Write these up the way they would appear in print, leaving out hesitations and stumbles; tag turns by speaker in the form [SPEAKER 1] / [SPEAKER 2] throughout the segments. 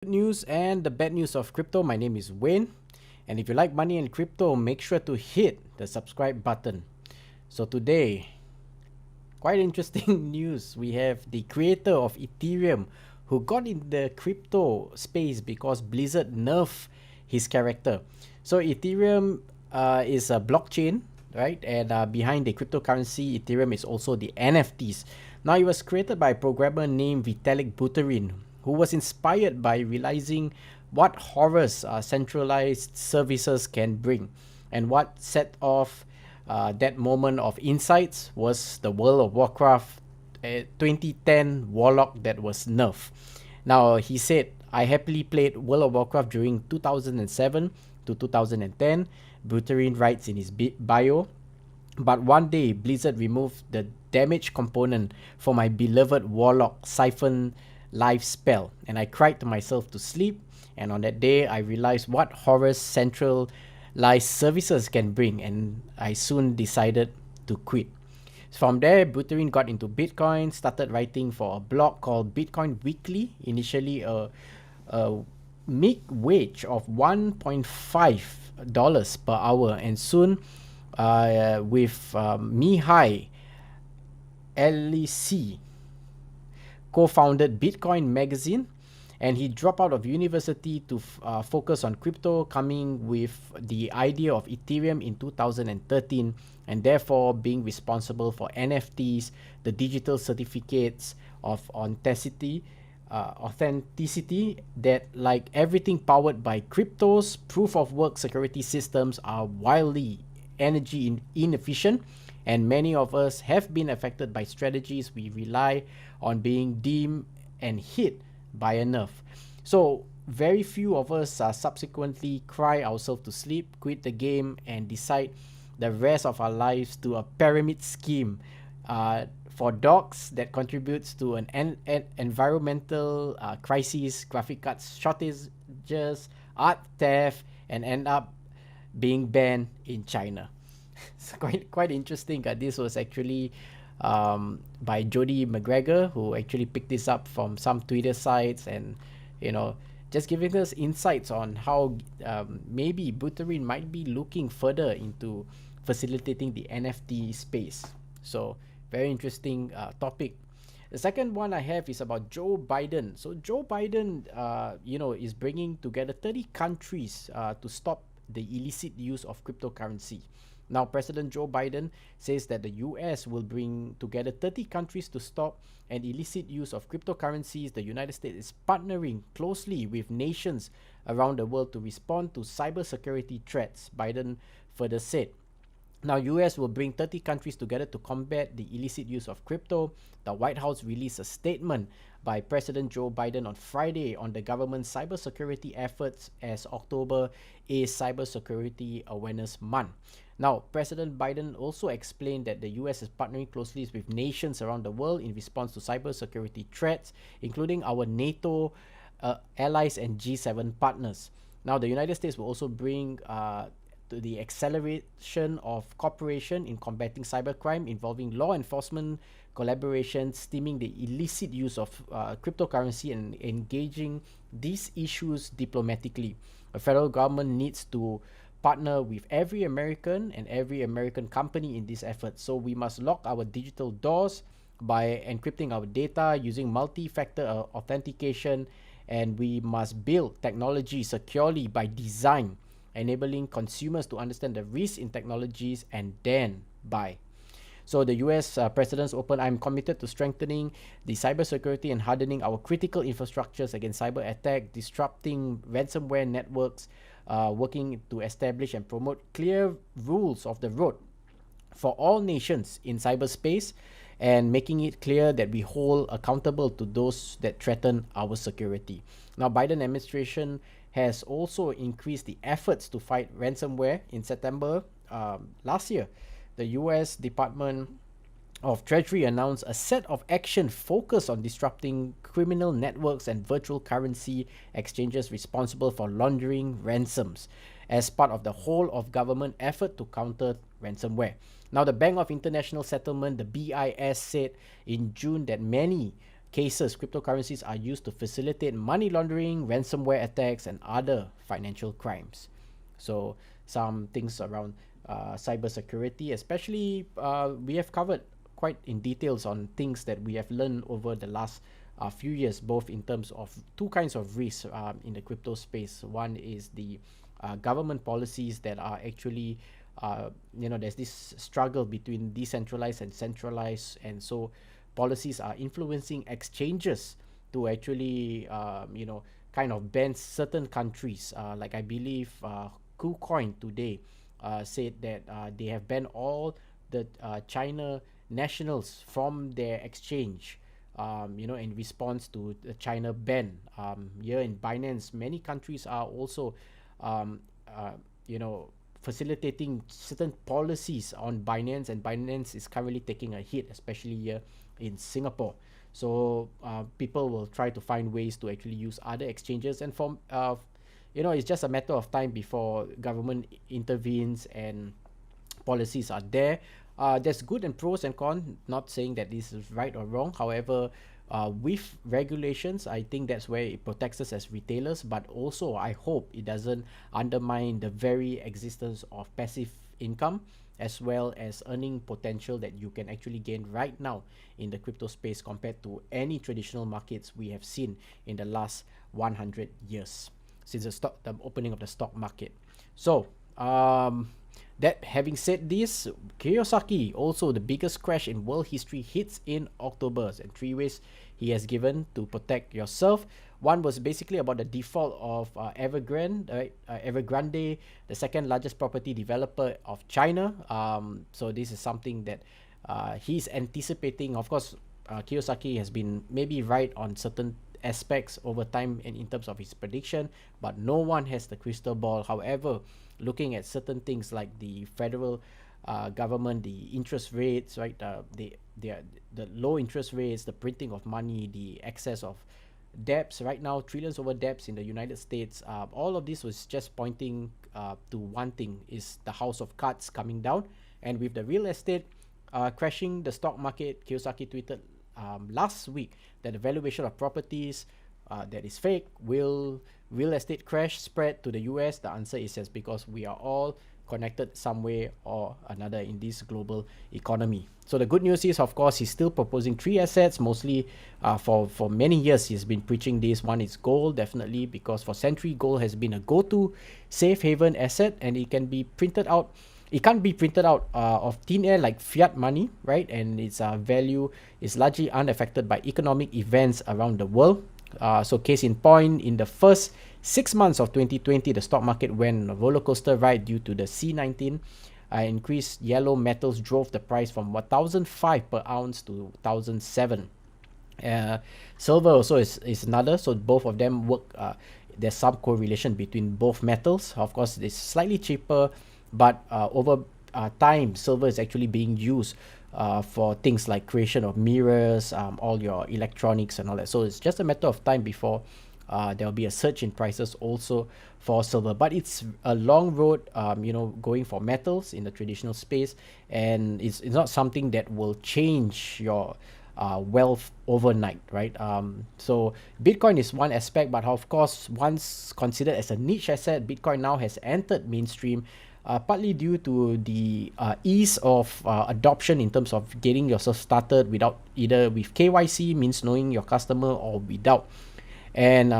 [SPEAKER 1] Good news and the bad news of crypto. My name is Wayne, and if you like money and crypto, make sure to hit the subscribe button. So today, quite interesting news. We have the creator of Ethereum who got in the crypto space because Blizzard nerfed his character. So Ethereum is a blockchain, right? And behind the cryptocurrency, Ethereum is also the NFTs. Now it was created by a programmer named Vitalik Buterin, who was inspired by realizing what horrors centralized services can bring, and what set off that moment of insights was the World of Warcraft 2010 Warlock that was nerfed. Now, he said, I happily played World of Warcraft during 2007 to 2010. Buterin writes in his bio, but one day Blizzard removed the damage component for my beloved Warlock Siphon life spell, and I cried to myself to sleep. And on that day, I realized what horrors centralized services can bring, and I soon decided to quit. From there, Buterin got into Bitcoin, started writing for a blog called Bitcoin Weekly, initially a meek wage of $1.5 per hour, and soon with Mihai LEC co-founded Bitcoin Magazine, and he dropped out of university to focus on crypto, coming with the idea of Ethereum in 2013, and therefore being responsible for NFTs, the digital certificates of authenticity, that, like everything powered by cryptos, proof of work security systems are wildly energy inefficient, and many of us have been affected by strategies we rely on being deemed and hit by a nerf. So very few of us subsequently cry ourselves to sleep, quit the game, and decide the rest of our lives to a pyramid scheme for dogs that contributes to an environmental crisis, graphic card shortages, art theft, and end up being banned in China. It's quite interesting. This was actually by Jody McGregor, who actually picked this up from some Twitter sites, and just giving us insights on how maybe Buterin might be looking further into facilitating the NFT space. So very interesting topic. The second one I have is about Joe Biden. So Joe Biden, is bringing together 30 countries to stop the illicit use of cryptocurrency. Now, President Joe Biden says that the US will bring together 30 countries to stop an illicit use of cryptocurrencies. The United States is partnering closely with nations around the world to respond to cybersecurity threats, Biden further said. Now, US will bring 30 countries together to combat the illicit use of crypto. The White House released a statement by President Joe Biden on Friday on the government's cybersecurity efforts, as October is Cybersecurity Awareness Month. Now, President Biden also explained that the US is partnering closely with nations around the world in response to cybersecurity threats, including our NATO allies and G7 partners. Now, the United States will also bring to the acceleration of cooperation in combating cybercrime involving law enforcement collaboration, stemming the illicit use of cryptocurrency, and engaging these issues diplomatically. The federal government needs to partner with every American and every American company in this effort. So we must lock our digital doors by encrypting our data using multi-factor authentication, and we must build technology securely by design, enabling consumers to understand the risks in technologies and then buy. So the US President's open, I'm committed to strengthening the cybersecurity and hardening our critical infrastructures against cyber attack, disrupting ransomware networks, working to establish and promote clear rules of the road for all nations in cyberspace, and making it clear that we hold accountable to those that threaten our security. Now, Biden administration has also increased the efforts to fight ransomware. In September last year, the US Department of Treasury announced a set of action focused on disrupting criminal networks and virtual currency exchanges responsible for laundering ransoms, as part of the whole of government effort to counter ransomware. Now, the Bank of International Settlement, the BIS, said in June that many cases, cryptocurrencies are used to facilitate money laundering, ransomware attacks, and other financial crimes. So some things around cybersecurity, especially we have covered quite in details on things that we have learned over the last few years, both in terms of two kinds of risks in the crypto space. One is the government policies that are actually there's this struggle between decentralized and centralized, and so policies are influencing exchanges to actually kind of ban certain countries. Like I believe KuCoin today said that they have banned all the China nationals from their exchange, in response to the China ban. Here in Binance, many countries are also, facilitating certain policies on Binance, and Binance is currently taking a hit, especially here in Singapore. So people will try to find ways to actually use other exchanges, and it's just a matter of time before government intervenes and policies are there. There's good and pros and cons, not saying that this is right or wrong. However, with regulations, I think that's where it protects us as retailers, but also I hope it doesn't undermine the very existence of passive income as well as earning potential that you can actually gain right now in the crypto space compared to any traditional markets we have seen in the last 100 years since the opening of the stock market. So that having said this, Kiyosaki, also the biggest crash in world history, hits in October, and 3 ways he has given to protect yourself. One was basically about the default of Evergrande, the second largest property developer of China. So this is something that he's anticipating. Of course, Kiyosaki has been maybe right on certain aspects over time and in terms of his prediction, but no one has the crystal ball. However, looking at certain things like the federal government, the interest rates, right, the low interest rates, the printing of money, the excess of debts right now, trillions over debts in the United States, all of this was just pointing to one thing, is the house of cards coming down. And with the real estate crashing the stock market, Kiyosaki tweeted last week that the valuation of properties that is fake. Will real estate crash spread to the US? The answer is yes, because we are all connected some way or another in this global economy. So the good news is, of course, he's still proposing 3 assets, mostly for many years he's been preaching this. One is gold, definitely, because for century gold has been a go-to safe haven asset, and it can be printed out. It can't be printed out of thin air like fiat money, right? And its value is largely unaffected by economic events around the world. So case in point, in the first 6 months of 2020, the stock market went on a roller coaster ride due to the C19. Increased yellow metals drove the price from 1,005 per ounce to 1,007. Silver also is another, so both of them work. There's some correlation between both metals. Of course, it's slightly cheaper, but over time, silver is actually being used for things like creation of mirrors, all your electronics and all that. So it's just a matter of time before there'll be a surge in prices also for silver. But it's a long road, going for metals in the traditional space, and it's not something that will change your wealth overnight, right? So Bitcoin is one aspect, but of course, once considered as a niche asset, Bitcoin now has entered mainstream, partly due to the ease of adoption in terms of getting yourself started without either with KYC, means knowing your customer, or without. And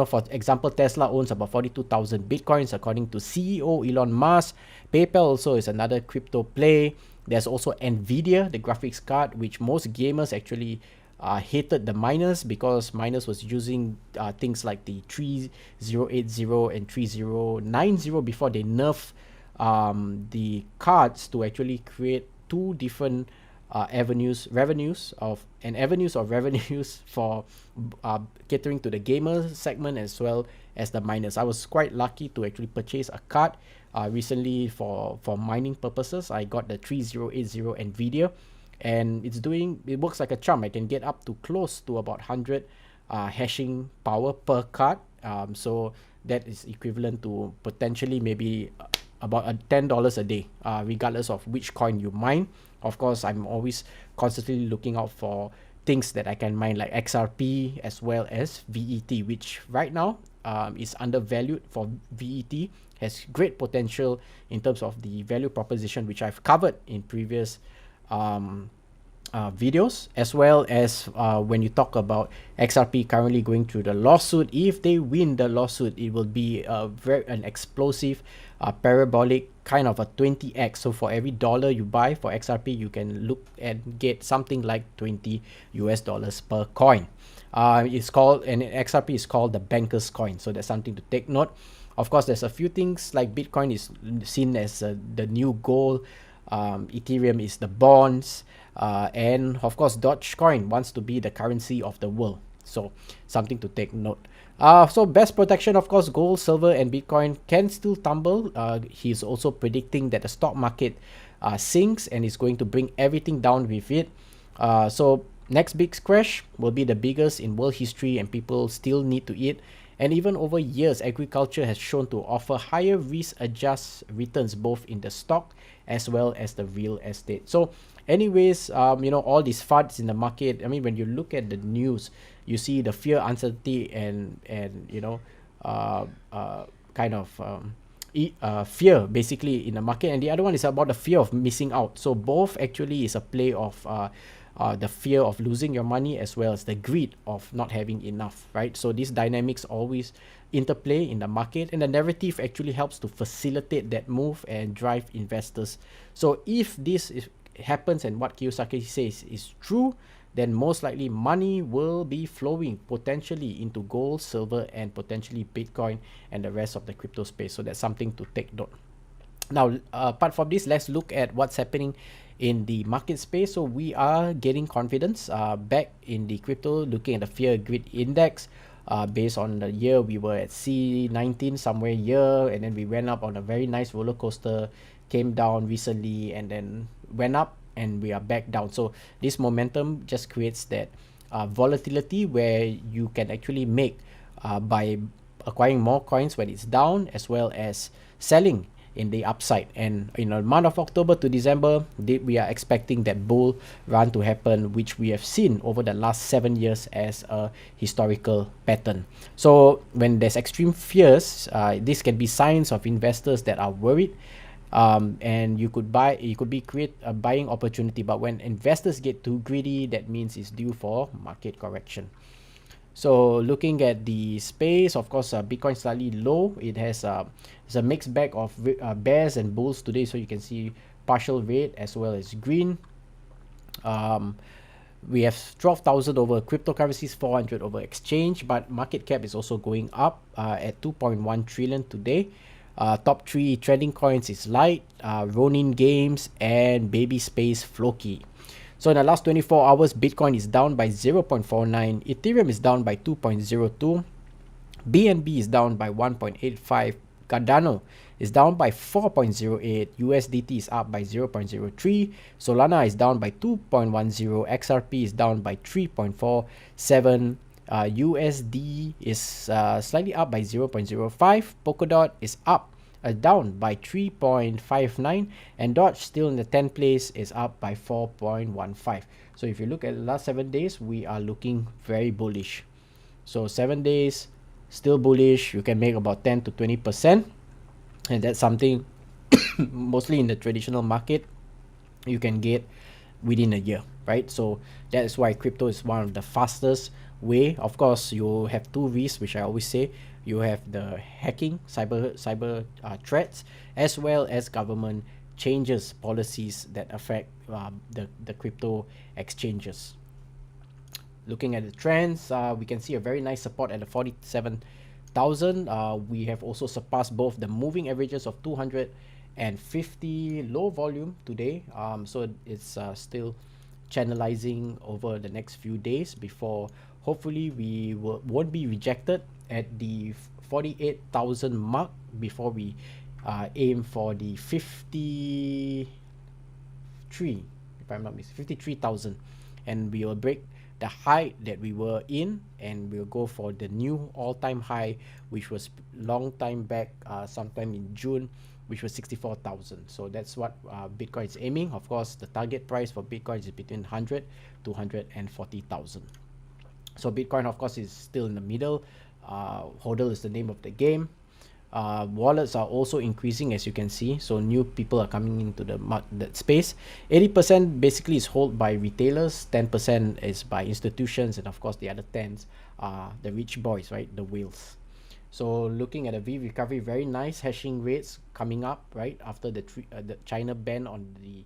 [SPEAKER 1] for example, Tesla owns about 42,000 Bitcoins according to CEO Elon Musk. PayPal also is another crypto play. There's also Nvidia, the graphics card, which most gamers actually hated the miners, because miners was using things like the 3080 and 3090 before they nerfed the cards to actually create two different avenues of revenues for catering to the gamer segment as well as the miners. I was quite lucky to actually purchase a card recently for mining purposes. I got the 3080 Nvidia, and it works like a charm. I can get up to close to about 100 hashing power per card. So that is equivalent to potentially maybe about $10 a day, regardless of which coin you mine. Of course, I'm always constantly looking out for things that I can mine like XRP as well as VET, which right now is undervalued for VET, has great potential in terms of the value proposition, which I've covered in previous videos, as well as when you talk about XRP currently going through the lawsuit. If they win the lawsuit, it will be an explosive parabolic kind of a 20x. So for every dollar you buy for XRP, you can look and get something like $20 per coin. It's called, and XRP is called the banker's coin, so that's something to take note. Of course, there's a few things like Bitcoin is seen as the new gold, Ethereum is the bonds, and of course Dogecoin wants to be the currency of the world, so something to take note. So best protection, of course, gold, silver, and Bitcoin can still tumble. He's also predicting that the stock market sinks and is going to bring everything down with it. So next big crash will be the biggest in world history, and people still need to eat. And even over years, agriculture has shown to offer higher risk-adjusted returns both in the stock as well as the real estate. So anyways, all these FUDs in the market, I mean, when you look at the news, you see the fear, uncertainty, and fear basically in the market. And the other one is about the fear of missing out. So both actually is a play of the fear of losing your money as well as the greed of not having enough, right? So these dynamics always interplay in the market, and the narrative actually helps to facilitate that move and drive investors. So if this happens and what Kiyosaki says is true, then most likely money will be flowing potentially into gold, silver, and potentially Bitcoin and the rest of the crypto space. So that's something to take note. Now, apart from this, let's look at what's happening in the market space. So we are getting confidence back in the crypto, looking at the fear greed index. Based on the year, we were at C19 somewhere here, and then we went up on a very nice roller coaster, came down recently, and then went up, and we are back down. So this momentum just creates that volatility where you can actually make by acquiring more coins when it's down, as well as selling in the upside. And in the month of October to December, we are expecting that bull run to happen, which we have seen over the last 7 years as a historical pattern. So when there's extreme fears, this can be signs of investors that are worried, and you could create a buying opportunity. But when investors get too greedy, that means it's due for market correction. So looking at the space, of course, Bitcoin slightly low. It has it's a mixed bag of bears and bulls today. So you can see partial red as well as green. We have 12,000 over cryptocurrencies, 400 over exchange, but market cap is also going up at 2.1 trillion today. Top 3 trending coins is Light, Ronin Games, and Baby Space Floki. So in the last 24 hours, Bitcoin is down by 0.49, Ethereum is down by 2.02, BNB is down by 1.85, Cardano is down by 4.08, USDT is up by 0.03, Solana is down by 2.10, XRP is down by 3.47, USD is slightly up by 0.05, Polkadot is up down by 3.59, and Doge, still in the 10th place, is up by 4.15. So if you look at the last 7 days, we are looking very bullish. So 7 days still bullish. You can make about 10 to 20%, and that's something mostly in the traditional market you can get within a year, right? So that is why crypto is one of the fastest way. Of course, you have two risks, which I always say. You have the hacking, cyber threats, as well as government changes, policies that affect the crypto exchanges. Looking at the trends, we can see a very nice support at the 47,000. We have also surpassed both the moving averages of 250 low volume today. So it's still channelizing over the next few days before hopefully we won't be rejected at the 48,000 mark before we aim for the 53, if I'm not mistaken, 53,000, and we will break the height that we were in, and we'll go for the new all-time high, which was long time back, sometime in June, which was 64,000. So that's what Bitcoin is aiming. Of course, the target price for Bitcoin is between 100 to 140,000. So Bitcoin, of course, is still in the middle. HODL is the name of the game. Wallets are also increasing, as you can see. So new people are coming into that space. 80% basically is held by retailers, 10% is by institutions, and of course the other 10s are the rich boys, right? The whales. So looking at the V recovery, very nice hashing rates coming up right after the China ban on the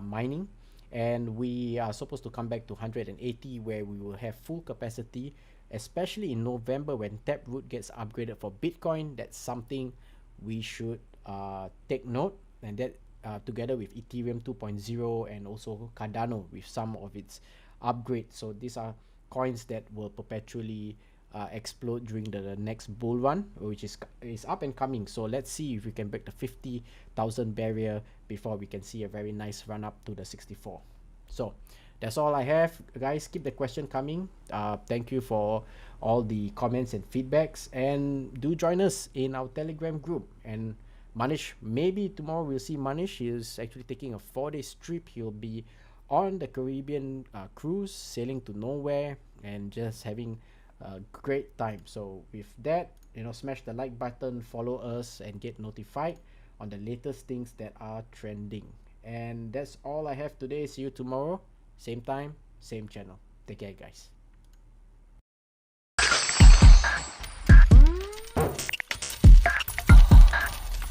[SPEAKER 1] mining, and we are supposed to come back to 180, where we will have full capacity, especially in November when Taproot gets upgraded for Bitcoin. That's something we should take note, and that together with Ethereum 2.0 and also Cardano with some of its upgrades. So these are coins that will perpetually explode during the next bull run, which is up and coming. So let's see if we can break the 50,000 barrier before we can see a very nice run up to the 64. So that's all I have, guys. Keep the question coming. Thank you for all the comments and feedbacks, and do join us in our Telegram group. And Manish, maybe tomorrow we'll see Manish. He is actually taking a 4-day trip. He'll be on the Caribbean cruise, sailing to nowhere and just having a great time. So with that, smash the like button, follow us, and get notified on the latest things that are trending. And that's all I have today. See you tomorrow, same time, same channel. Take care, guys.